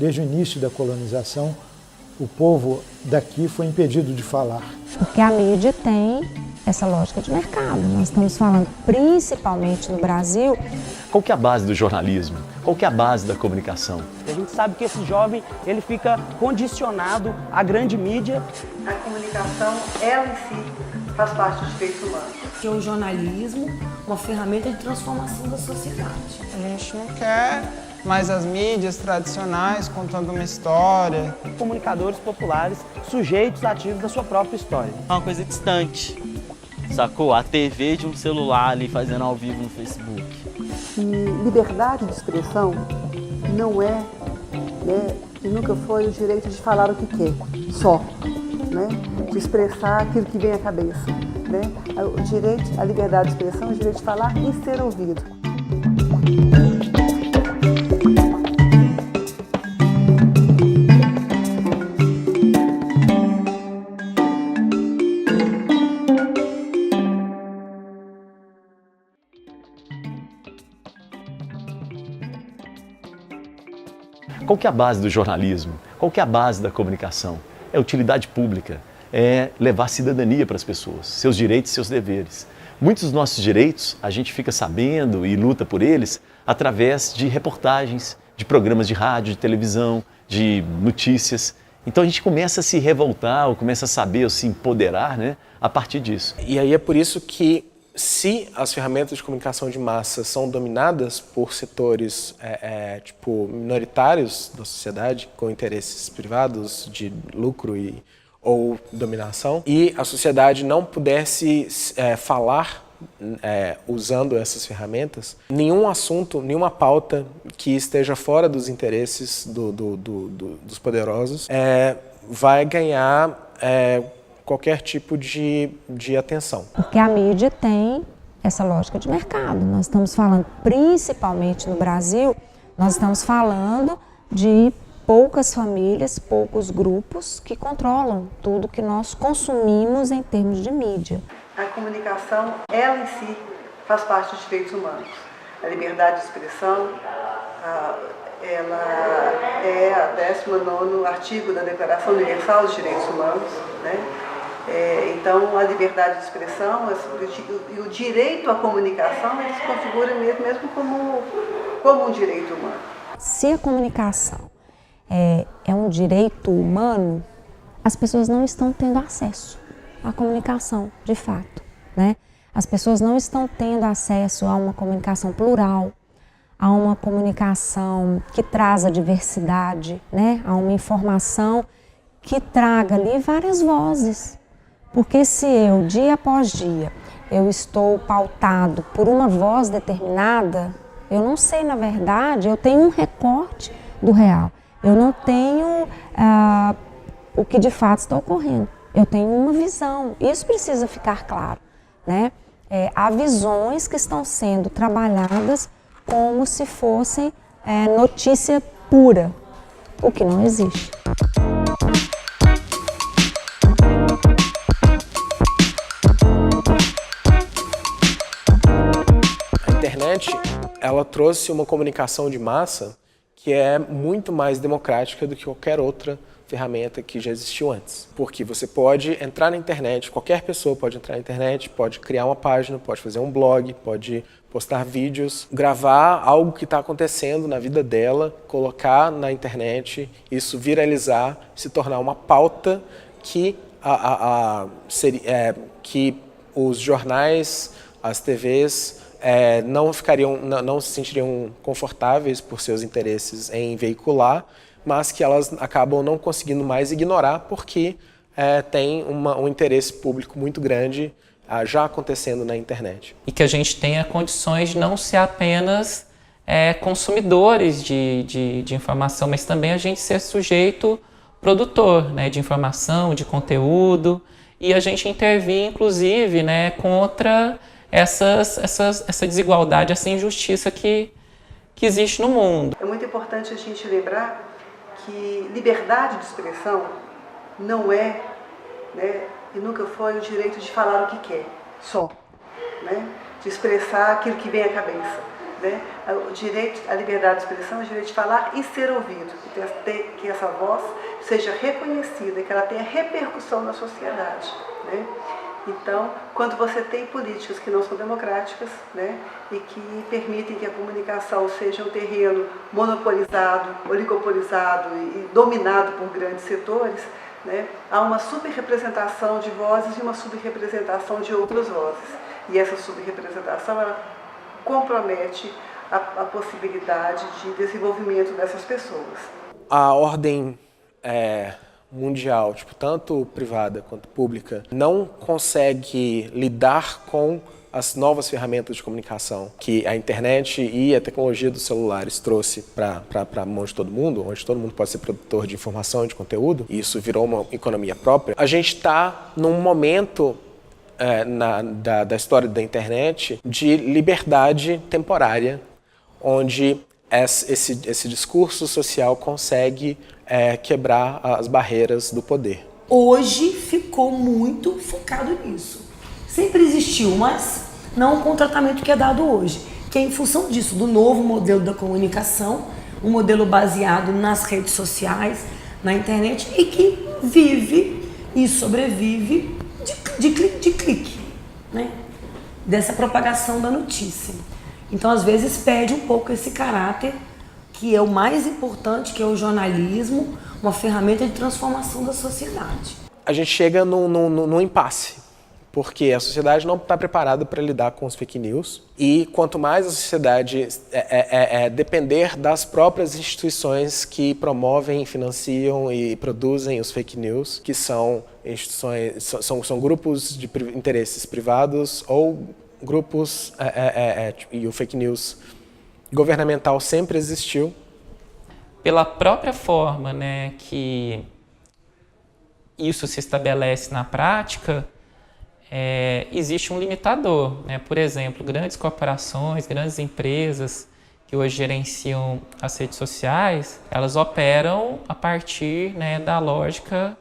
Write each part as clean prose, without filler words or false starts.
Desde o início da colonização, o povo daqui foi impedido de falar. Porque a mídia tem essa lógica de mercado. Nós estamos falando principalmente no Brasil. Qual que é a base do jornalismo? Qual que é a base da comunicação? A gente sabe que esse jovem, ele fica condicionado à grande mídia. A comunicação, ela em si, faz parte dos direitos humanos. Que é o jornalismo, uma ferramenta de transformação da sociedade. A gente não quer mais as mídias tradicionais contando uma história. Comunicadores populares, sujeitos ativos da sua própria história. É uma coisa distante, sacou? A TV de um celular ali fazendo ao vivo no Facebook. E liberdade de expressão não é, e nunca foi o direito de falar o que quer, só, de expressar aquilo que vem à cabeça. O direito, a liberdade de expressão é o direito de falar e ser ouvido. Qual que é a base do jornalismo? Qual que é a base da comunicação? É utilidade pública, é levar cidadania para as pessoas, seus direitos e seus deveres. Muitos dos nossos direitos a gente fica sabendo e luta por eles através de reportagens, de programas de rádio, de televisão, de notícias. Então a gente começa a se revoltar, ou começa a saber, ou se empoderar, a partir disso. E aí é por isso que, se as ferramentas de comunicação de massa são dominadas por setores minoritários da sociedade, com interesses privados de lucro ou dominação, e a sociedade não pudesse falar usando essas ferramentas, nenhum assunto, nenhuma pauta que esteja fora dos interesses dos poderosos vai ganhar qualquer tipo de atenção. Porque a mídia tem essa lógica de mercado. Nós estamos falando, principalmente no Brasil, nós estamos falando de poucas famílias, poucos grupos que controlam tudo que nós consumimos em termos de mídia. A comunicação, ela em si, faz parte dos direitos humanos. A liberdade de expressão, ela é o 19º artigo da Declaração Universal dos Direitos Humanos, Então, a liberdade de expressão e o direito à comunicação, ele se configura mesmo como um direito humano. Se a comunicação é um direito humano, as pessoas não estão tendo acesso à comunicação, de fato, As pessoas não estão tendo acesso a uma comunicação plural, a uma comunicação que traz a diversidade, a uma informação que traga ali várias vozes. Porque se eu, dia após dia, eu estou pautado por uma voz determinada, eu não sei, na verdade, eu tenho um recorte do real. Eu não tenho o que de fato está ocorrendo. Eu tenho uma visão. Isso precisa ficar claro, há visões que estão sendo trabalhadas como se fossem notícia pura, o que não existe. A internet, ela trouxe uma comunicação de massa que é muito mais democrática do que qualquer outra ferramenta que já existiu antes. Porque você pode entrar na internet, qualquer pessoa pode entrar na internet, pode criar uma página, pode fazer um blog, pode postar vídeos, gravar algo que está acontecendo na vida dela, colocar na internet, isso viralizar, se tornar uma pauta que, que os jornais, as TVs não se sentiriam confortáveis por seus interesses em veicular, mas que elas acabam não conseguindo mais ignorar porque tem um interesse público muito grande já acontecendo na internet. E que a gente tenha condições de não ser apenas consumidores de informação, mas também a gente ser sujeito produtor, de informação, de conteúdo, e a gente intervir, inclusive, contra essa desigualdade, essa injustiça que existe no mundo. É muito importante a gente lembrar que liberdade de expressão não é, e nunca foi o direito de falar o que quer, só, de expressar aquilo que vem à cabeça. né? O direito, a liberdade de expressão é o direito de falar e ser ouvido, que essa voz seja reconhecida, que ela tenha repercussão na sociedade, né? Então, quando você tem políticas que não são democráticas, né, e que permitem que a comunicação seja um terreno monopolizado, oligopolizado e dominado por grandes setores, né, há uma subrepresentação de vozes e uma subrepresentação de outras vozes. E essa subrepresentação ela compromete a possibilidade de desenvolvimento dessas pessoas. A ordem mundial, tanto privada quanto pública, não consegue lidar com as novas ferramentas de comunicação que a internet e a tecnologia dos celulares trouxe para a mão de todo mundo, onde todo mundo pode ser produtor de informação e de conteúdo, e isso virou uma economia própria. A gente está num momento da história da internet de liberdade temporária, onde esse discurso social consegue quebrar as barreiras do poder. Hoje ficou muito focado nisso. Sempre existiu, mas não com o tratamento que é dado hoje, que é em função disso, do novo modelo da comunicação, um modelo baseado nas redes sociais, na internet, e que vive e sobrevive de clique, né? Dessa propagação da notícia. Então, às vezes, perde um pouco esse caráter que é o mais importante, que é o jornalismo, uma ferramenta de transformação da sociedade. A gente chega num impasse, porque a sociedade não está preparada para lidar com os fake news, e quanto mais a sociedade depender das próprias instituições que promovem, financiam e produzem os fake news, que são instituições, são grupos de interesses privados ou grupos, e o fake news governamental sempre existiu. Pela própria forma, né, que isso se estabelece na prática, existe um limitador, né? Por exemplo, grandes corporações, grandes empresas que hoje gerenciam as redes sociais, elas operam a partir, né, da lógica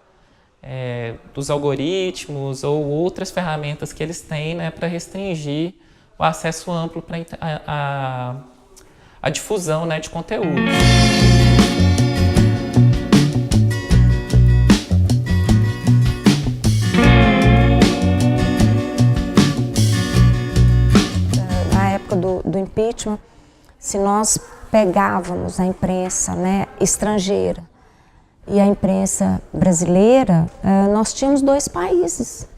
dos algoritmos ou outras ferramentas que eles têm, né, para restringir o acesso amplo para a difusão, né, de conteúdo. Na época do impeachment, se nós pegávamos a imprensa, né, estrangeira e a imprensa brasileira, nós tínhamos dois países.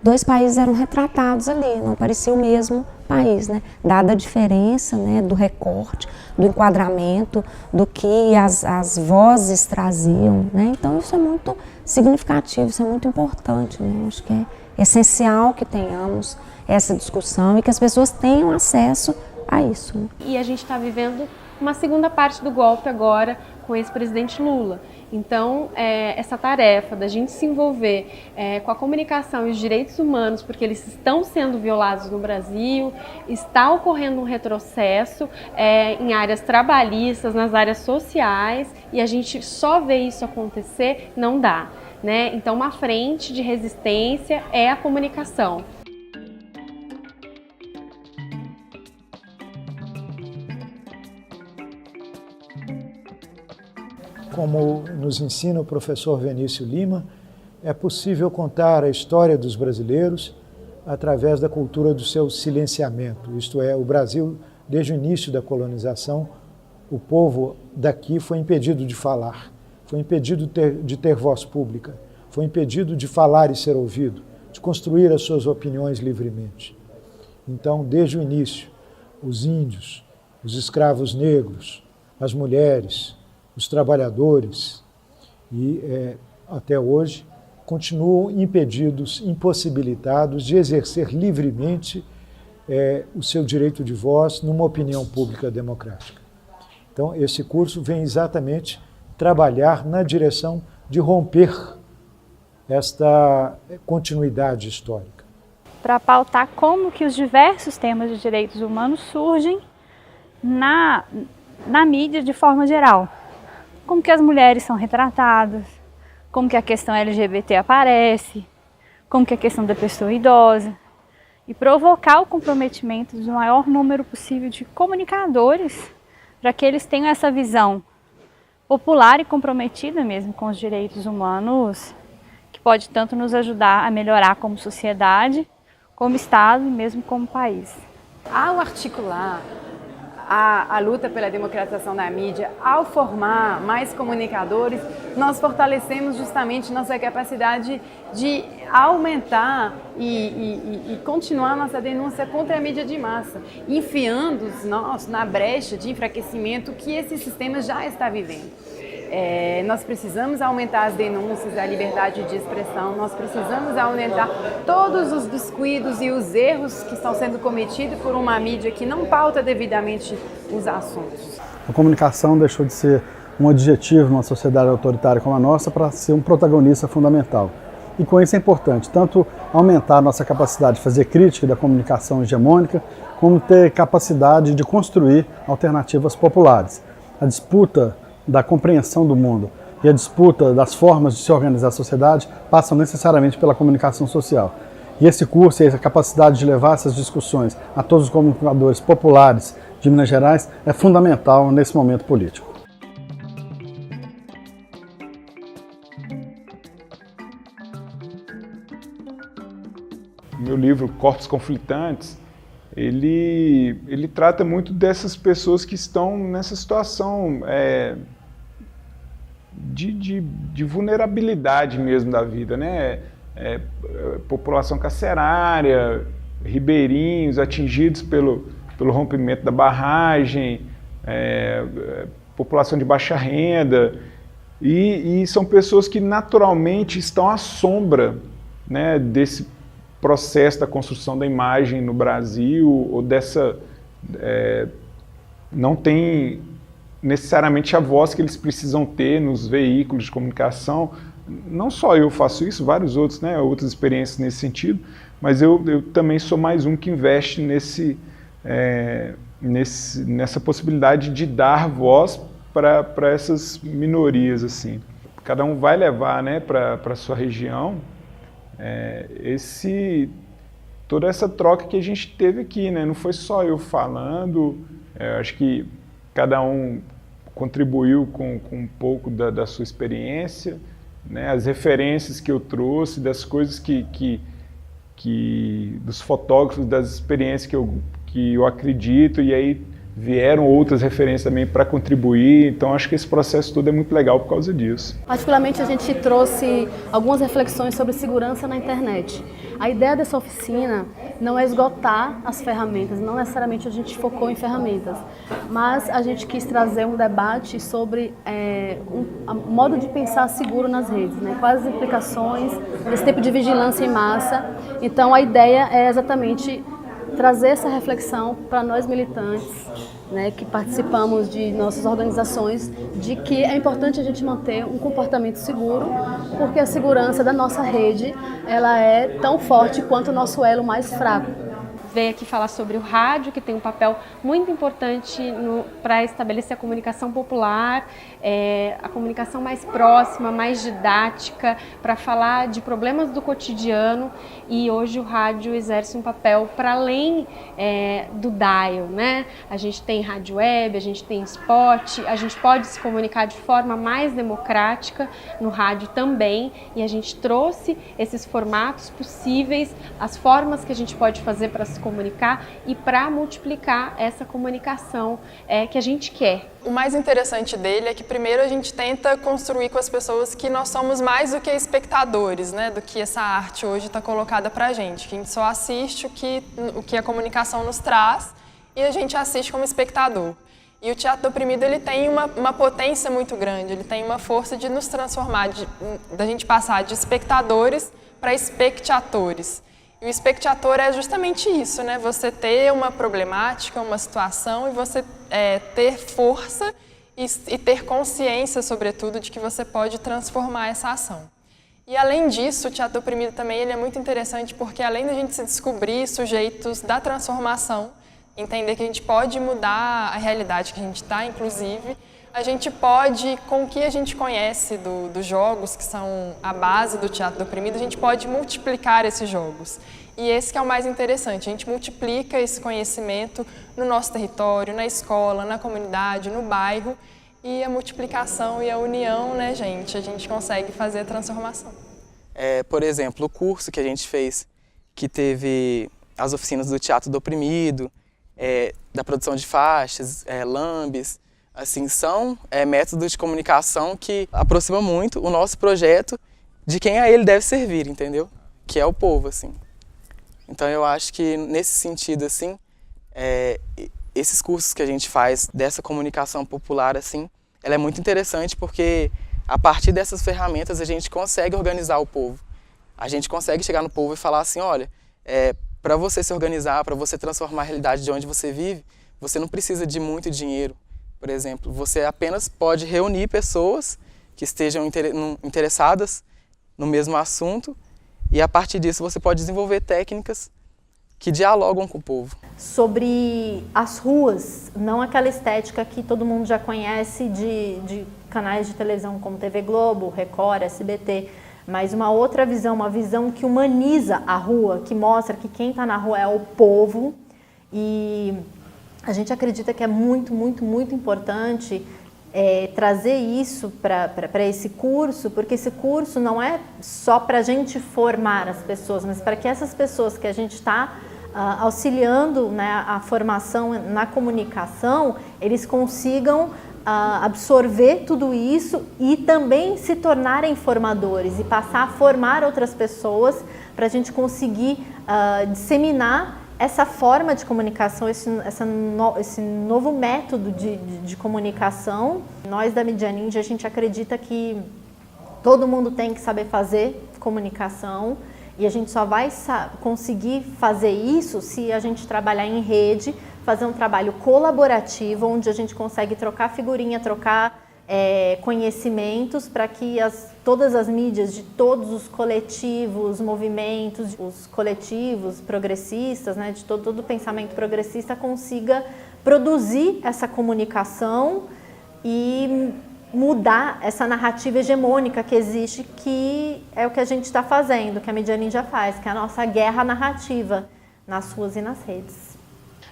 Dois países eram retratados ali, não parecia o mesmo país, né? Dada a diferença, né, do recorte, do enquadramento, do que as vozes traziam, né? Então isso é muito significativo, isso é muito importante, né? Acho que é essencial que tenhamos essa discussão e que as pessoas tenham acesso a isso, né? E a gente está vivendo uma segunda parte do golpe agora com esse presidente Lula. Então, essa tarefa da gente se envolver com a comunicação e os direitos humanos, porque eles estão sendo violados no Brasil, está ocorrendo um retrocesso em áreas trabalhistas, nas áreas sociais, e a gente só vê isso acontecer, não dá, né? Então, uma frente de resistência é a comunicação. Como nos ensina o professor Venício Lima, é possível contar a história dos brasileiros através da cultura do seu silenciamento. Isto é, o Brasil, desde o início da colonização, o povo daqui foi impedido de falar, foi impedido de ter voz pública, foi impedido de falar e ser ouvido, de construir as suas opiniões livremente. Então, desde o início, os índios, os escravos negros, as mulheres, os trabalhadores e até hoje continuam impedidos, impossibilitados de exercer livremente o seu direito de voz numa opinião pública democrática. Então, esse curso vem exatamente trabalhar na direção de romper esta continuidade histórica. Para pautar como que os diversos temas de direitos humanos surgem na mídia de forma geral. Como que as mulheres são retratadas, como que a questão LGBT aparece, como que a questão da pessoa idosa. e provocar o comprometimento do maior número possível de comunicadores, para que eles tenham essa visão popular e comprometida mesmo com os direitos humanos, que pode tanto nos ajudar a melhorar como sociedade, como Estado e mesmo como país. Ao articular a luta pela democratização da mídia, ao formar mais comunicadores, nós fortalecemos justamente nossa capacidade de aumentar e continuar nossa denúncia contra a mídia de massa, enfiando nós na brecha de enfraquecimento que esse sistema já está vivendo. Nós precisamos aumentar as denúncias, a liberdade de expressão, nós precisamos aumentar todos os descuidos e os erros que estão sendo cometidos por uma mídia que não pauta devidamente os assuntos. A comunicação deixou de ser um adjetivo numa sociedade autoritária como a nossa para ser um protagonista fundamental. E com isso é importante tanto aumentar a nossa capacidade de fazer crítica da comunicação hegemônica, como ter capacidade de construir alternativas populares. A disputa da compreensão do mundo e a disputa das formas de se organizar a sociedade passam necessariamente pela comunicação social. E esse curso e essa capacidade de levar essas discussões a todos os comunicadores populares de Minas Gerais é fundamental nesse momento político. Meu livro Corpos Conflitantes, ele trata muito dessas pessoas que estão nessa situação de vulnerabilidade mesmo da vida, né? População carcerária, ribeirinhos atingidos pelo rompimento da barragem, população de baixa renda, e são pessoas que naturalmente estão à sombra, né, desse processo da construção da imagem no Brasil, ou não tem necessariamente a voz que eles precisam ter nos veículos de comunicação. Não só eu faço isso, vários outros, né, outras experiências nesse sentido, mas eu também sou mais um que investe nessa possibilidade de dar voz para essas minorias, assim. Cada um vai levar, né, para a sua região toda essa troca que a gente teve aqui, né? Não foi só eu falando, acho que cada um contribuiu com um pouco da sua experiência, né? As referências que eu trouxe, das coisas dos fotógrafos, das experiências que eu acredito, e aí vieram outras referências também para contribuir, então acho que esse processo todo é muito legal por causa disso. Particularmente a gente trouxe algumas reflexões sobre segurança na internet. A ideia dessa oficina não é esgotar as ferramentas, não necessariamente a gente focou em ferramentas, mas a gente quis trazer um debate sobre um modo de pensar seguro nas redes, né? Quais as implicações desse tipo de vigilância em massa. Então a ideia é exatamente trazer essa reflexão para nós militantes, né, que participamos de nossas organizações, de que é importante a gente manter um comportamento seguro, porque a segurança da nossa rede ela é tão forte quanto o nosso elo mais fraco. Veio aqui falar sobre o rádio, que tem um papel muito importante para estabelecer a comunicação popular, a comunicação mais próxima, mais didática, para falar de problemas do cotidiano, e hoje o rádio exerce um papel para além do dial, né? A gente tem rádio web, a gente tem spot, a gente pode se comunicar de forma mais democrática no rádio também, e a gente trouxe esses formatos possíveis, as formas que a gente pode fazer para se comunicar e para multiplicar essa comunicação que a gente quer. O mais interessante dele é que primeiro a gente tenta construir com as pessoas que nós somos mais do que espectadores, né, do que essa arte hoje está colocada pra gente, que a gente só assiste o que a comunicação nos traz e a gente assiste como espectador. E o Teatro do Oprimido ele tem uma potência muito grande, ele tem uma força de nos transformar, da gente passar de espectadores para espectatores. E o espectador é justamente isso, né? Você ter uma problemática, uma situação, e você ter força e ter consciência, sobretudo, de que você pode transformar essa ação. E além disso, o Teatro do Oprimido também ele é muito interessante porque além da gente se descobrir sujeitos da transformação, entender que a gente pode mudar a realidade que a gente está, inclusive, a gente pode, com o que a gente conhece dos jogos, que são a base do Teatro do Oprimido, a gente pode multiplicar esses jogos. E esse que é o mais interessante, a gente multiplica esse conhecimento no nosso território, na escola, na comunidade, no bairro, e a multiplicação e a união, né, gente, a gente consegue fazer a transformação. Por exemplo, o curso que a gente fez, que teve as oficinas do Teatro do Oprimido, da produção de faixas, lambes, assim, são métodos de comunicação que aproximam muito o nosso projeto de quem a ele deve servir, entendeu? Que é o povo, assim. Então eu acho que nesse sentido, assim, esses cursos que a gente faz dessa comunicação popular, assim, ela é muito interessante porque a partir dessas ferramentas a gente consegue organizar o povo. A gente consegue chegar no povo e falar assim, olha, para você se organizar, para você transformar a realidade de onde você vive, você não precisa de muito dinheiro, por exemplo. Você apenas pode reunir pessoas que estejam interessadas no mesmo assunto e a partir disso você pode desenvolver técnicas que dialogam com o povo. Sobre as ruas, não aquela estética que todo mundo já conhece de canais de televisão como TV Globo, Record, SBT, mas uma outra visão, uma visão que humaniza a rua, que mostra que quem está na rua é o povo. E a gente acredita que é muito, muito, muito importante trazer isso para esse curso, porque esse curso não é só para a gente formar as pessoas, mas para que essas pessoas que a gente está auxiliando, né, a formação na comunicação, eles consigam absorver tudo isso e também se tornarem formadores e passar a formar outras pessoas para a gente conseguir disseminar essa forma de comunicação, esse novo método de comunicação. Nós da Mídia Ninja, a gente acredita que todo mundo tem que saber fazer comunicação e a gente só vai conseguir fazer isso se a gente trabalhar em rede, fazer um trabalho colaborativo, onde a gente consegue trocar figurinha, trocar conhecimentos para que todas as mídias de todos os coletivos, movimentos, os coletivos progressistas, né, de todo o pensamento progressista consiga produzir essa comunicação e mudar essa narrativa hegemônica que existe, que é o que a gente está fazendo, que a Mídia Ninja faz, que é a nossa guerra narrativa nas ruas e nas redes.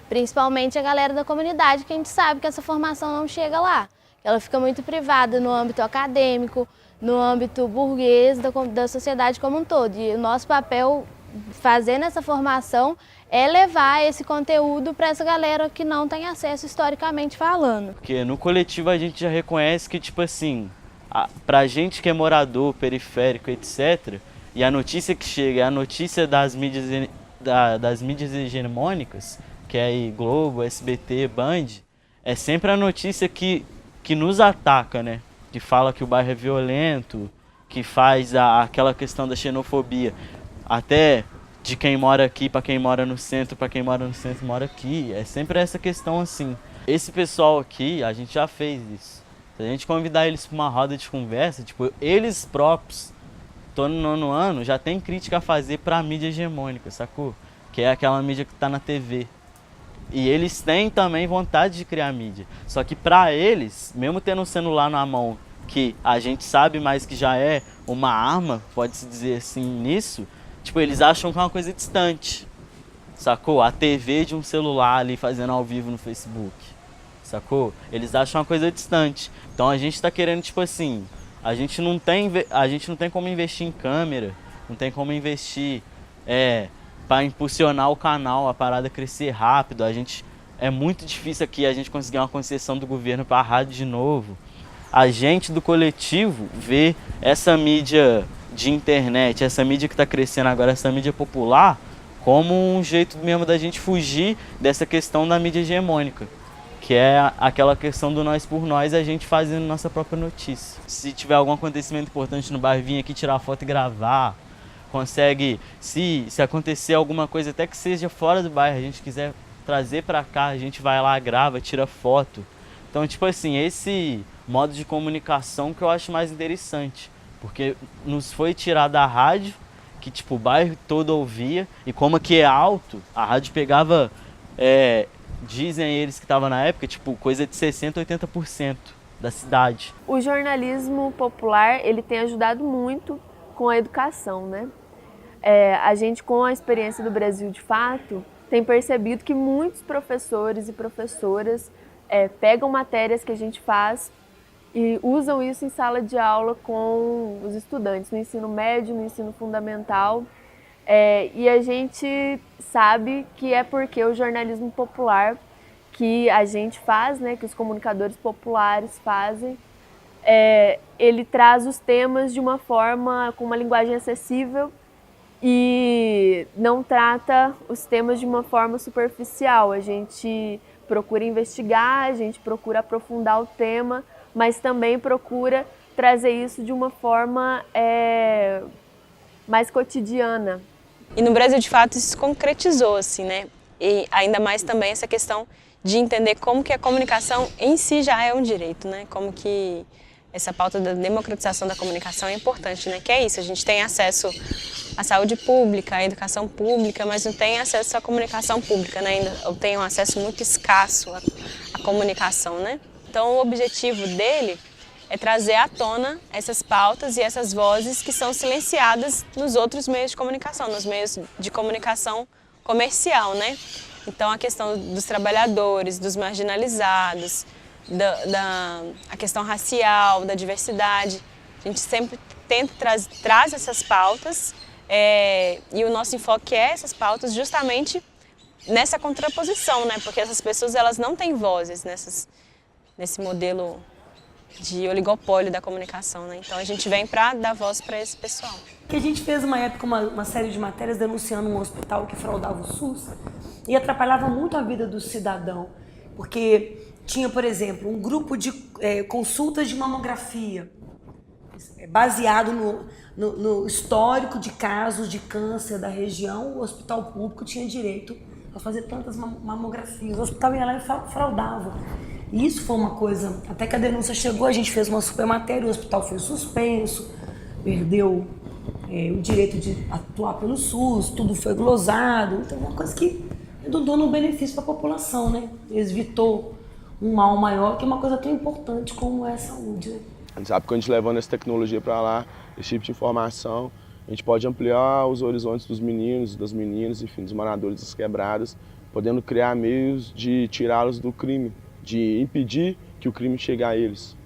Principalmente a galera da comunidade, que a gente sabe que essa formação não chega lá. Ela fica muito privada no âmbito acadêmico, no âmbito burguês da sociedade como um todo. E o nosso papel, fazendo essa formação, é levar esse conteúdo para essa galera que não tem acesso historicamente falando. Porque no coletivo a gente já reconhece que, tipo assim, pra gente que é morador, periférico, etc., e a notícia que chega é a notícia das mídias hegemônicas, que é aí Globo, SBT, Band, é sempre a notícia que nos ataca, né? Que fala que o bairro é violento, que faz aquela questão da xenofobia. Até de quem mora aqui para quem mora no centro, para quem mora no centro mora aqui. É sempre essa questão assim. Esse pessoal aqui, a gente já fez isso. Se a gente convidar eles para uma roda de conversa, tipo, eles próprios, tô no 9º ano, já tem crítica a fazer para a mídia hegemônica, sacou? Que é aquela mídia que tá na TV. E eles têm também vontade de criar mídia. Só que para eles, mesmo tendo um celular na mão, que a gente sabe, mas que já é uma arma, pode-se dizer assim, nisso, tipo, eles acham que é uma coisa distante, sacou? A TV de um celular ali fazendo ao vivo no Facebook, sacou? Eles acham uma coisa distante. Então a gente tá querendo, tipo assim, a gente não tem como investir em câmera, não tem como investir para impulsionar o canal, a parada crescer rápido. É muito difícil aqui a gente conseguir uma concessão do governo para a rádio de novo. A gente do coletivo vê essa mídia de internet, essa mídia que está crescendo agora, essa mídia popular, como um jeito mesmo da gente fugir dessa questão da mídia hegemônica, que é aquela questão do nós por nós, a gente fazendo nossa própria notícia. Se tiver algum acontecimento importante no bairro, vir aqui tirar foto e gravar. Consegue, se acontecer alguma coisa, até que seja fora do bairro, a gente quiser trazer para cá, a gente vai lá, grava, tira foto. Então, tipo assim, esse modo de comunicação que eu acho mais interessante, porque nos foi tirado da rádio, que tipo, o bairro todo ouvia, e como aqui é alto, a rádio pegava, dizem eles que estavam na época, tipo, coisa de 60%, 80% da cidade. O jornalismo popular, ele tem ajudado muito com a educação, né? a gente, com a experiência do Brasil de Fato, tem percebido que muitos professores e professoras pegam matérias que a gente faz e usam isso em sala de aula com os estudantes, no ensino médio, no ensino fundamental. E a gente sabe que é porque o jornalismo popular que a gente faz, né, que os comunicadores populares fazem, ele traz os temas de uma forma, com uma linguagem acessível e não trata os temas de uma forma superficial. A gente procura investigar, a gente procura aprofundar o tema, mas também procura trazer isso de uma forma mais cotidiana. E no Brasil, de fato, isso se concretizou, assim, né? E ainda mais também essa questão de entender como que a comunicação em si já é um direito, né? Como que essa pauta da democratização da comunicação é importante, né? Que é isso, a gente tem acesso à saúde pública, à educação pública, mas não tem acesso à comunicação pública, né? Ainda tem um acesso muito escasso à comunicação, né? Então o objetivo dele é trazer à tona essas pautas e essas vozes que são silenciadas nos outros meios de comunicação, nos meios de comunicação comercial, né? Então a questão dos trabalhadores, dos marginalizados, a questão racial, da diversidade, a gente sempre tenta traz essas pautas e o nosso enfoque é essas pautas justamente nessa contraposição, né? Porque essas pessoas elas não têm vozes nesse modelo de oligopólio da comunicação, né? Então a gente vem para dar voz para esse pessoal. Que a gente fez uma época uma série de matérias denunciando um hospital que fraudava o SUS e atrapalhava muito a vida do cidadão, porque tinha, por exemplo, um grupo de consultas de mamografia baseado no histórico de casos de câncer da região. O hospital público tinha direito a fazer tantas mamografias. O hospital ia lá e fraudava. E isso foi uma coisa, até que a denúncia chegou, a gente fez uma super matéria, o hospital foi suspenso, perdeu o direito de atuar pelo SUS, tudo foi glosado. Então é uma coisa que redundou no benefício para a população, né? Evitou um mal maior, que é uma coisa tão importante como é a saúde, né? A gente sabe que a gente levando essa tecnologia para lá, esse tipo de informação, a gente pode ampliar os horizontes dos meninos, das meninas, enfim, dos moradores das quebradas, podendo criar meios de tirá-los do crime, de impedir que o crime chegue a eles.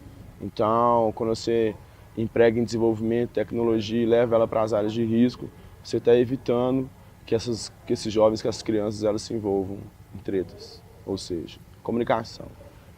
Então, quando você emprega em desenvolvimento, tecnologia e leva ela para as áreas de risco, você está evitando que esses jovens, que essas crianças, elas se envolvam em tretas, ou seja, comunicação.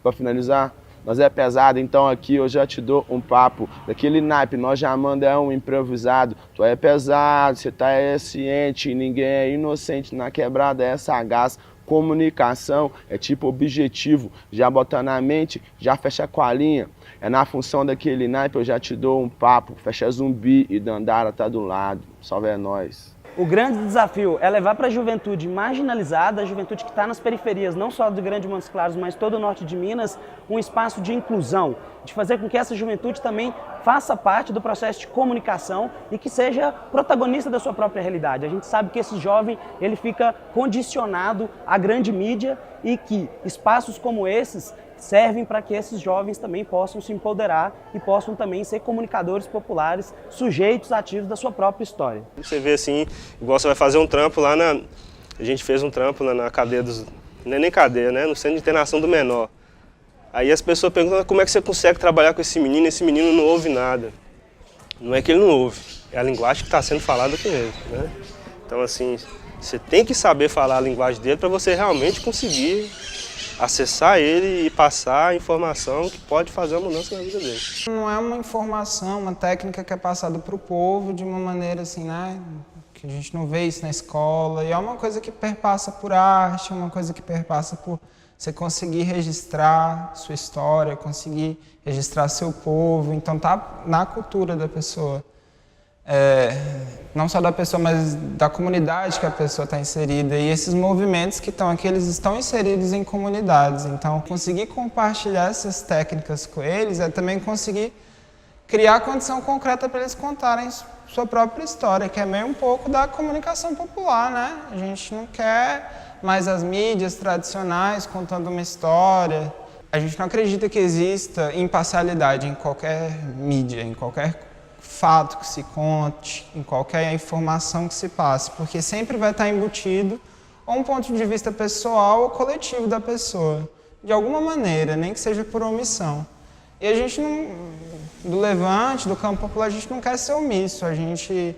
Para finalizar, nós é pesado, então aqui eu já te dou um papo daquele naipe, nós já manda um improvisado. Tu é pesado, você tá ciente, ninguém é inocente, na quebrada é sagaz. Comunicação é tipo objetivo, já bota na mente, já fecha com a linha. É na função daquele naipe, eu já te dou um papo, fecha zumbi e Dandara tá do lado. Salve é nós. O grande desafio é levar para a juventude marginalizada, a juventude que está nas periferias, não só do Grande Montes Claros, mas todo o norte de Minas, um espaço de inclusão, de fazer com que essa juventude também faça parte do processo de comunicação e que seja protagonista da sua própria realidade. A gente sabe que esse jovem ele fica condicionado à grande mídia e que espaços como esses servem para que esses jovens também possam se empoderar e possam também ser comunicadores populares, sujeitos ativos da sua própria história. Você vê assim, igual você vai fazer um trampo lá A gente fez um trampo na cadeia não é nem cadeia, né? No Centro de Internação do Menor. Aí as pessoas perguntam como é que você consegue trabalhar com esse menino não ouve nada. Não é que ele não ouve, é a linguagem que está sendo falada com ele, né? Então assim, você tem que saber falar a linguagem dele para você realmente conseguir acessar ele e passar a informação que pode fazer uma mudança na vida dele. Não é uma informação, uma técnica que é passada para o povo de uma maneira assim, né? Que a gente não vê isso na escola. E é uma coisa que perpassa por arte, uma coisa que perpassa por você conseguir registrar sua história, conseguir registrar seu povo. Então tá na cultura da pessoa. Não só da pessoa, mas da comunidade que a pessoa está inserida. E esses movimentos que estão aqui, eles estão inseridos em comunidades. Então, conseguir compartilhar essas técnicas com eles é também conseguir criar condição concreta para eles contarem sua própria história, que é meio um pouco da comunicação popular, né? A gente não quer mais as mídias tradicionais contando uma história. A gente não acredita que exista imparcialidade em qualquer mídia, em qualquer fato que se conte, em qualquer informação que se passe, porque sempre vai estar embutido ou um ponto de vista pessoal ou coletivo da pessoa, de alguma maneira, nem que seja por omissão. E a gente não, do Levante, do campo popular, a gente não quer ser omisso, a gente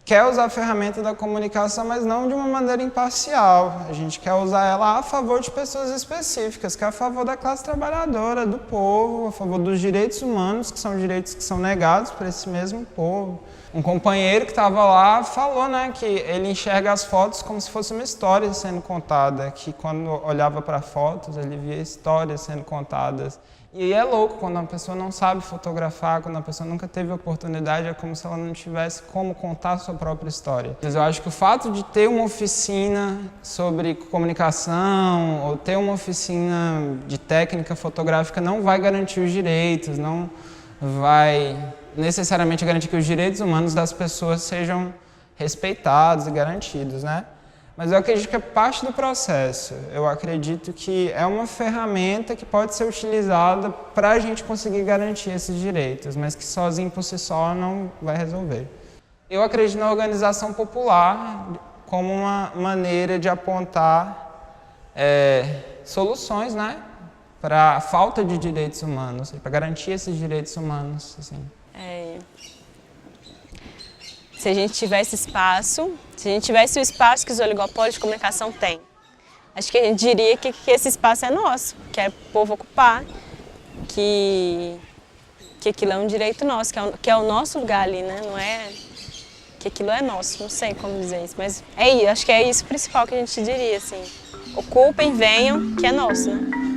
quer usar a ferramenta da comunicação, mas não de uma maneira imparcial. A gente quer usar ela a favor de pessoas específicas, que é a favor da classe trabalhadora, do povo, a favor dos direitos humanos, que são direitos que são negados para esse mesmo povo. Um companheiro que estava lá falou, né, que ele enxerga as fotos como se fosse uma história sendo contada, que quando olhava para fotos ele via histórias sendo contadas. E é louco quando uma pessoa não sabe fotografar, quando a pessoa nunca teve oportunidade, é como se ela não tivesse como contar a sua própria história. Mas eu acho que o fato de ter uma oficina sobre comunicação ou ter uma oficina de técnica fotográfica não vai garantir os direitos, não vai necessariamente garantir que os direitos humanos das pessoas sejam respeitados e garantidos, né? Mas eu acredito que é parte do processo. Eu acredito que é uma ferramenta que pode ser utilizada para a gente conseguir garantir esses direitos, mas que sozinho por si só não vai resolver. Eu acredito na organização popular como uma maneira de apontar soluções, né, para a falta de direitos humanos, para garantir esses direitos humanos. Assim. Se a gente tivesse espaço, se a gente tivesse o espaço que os oligopólios de comunicação têm, acho que a gente diria que esse espaço é nosso, que é o povo ocupar, que aquilo é um direito nosso, que é o nosso lugar ali, né? Não é que aquilo é nosso, não sei como dizer isso, mas acho que é isso o principal que a gente diria, assim. Ocupem, venham, que é nosso, né?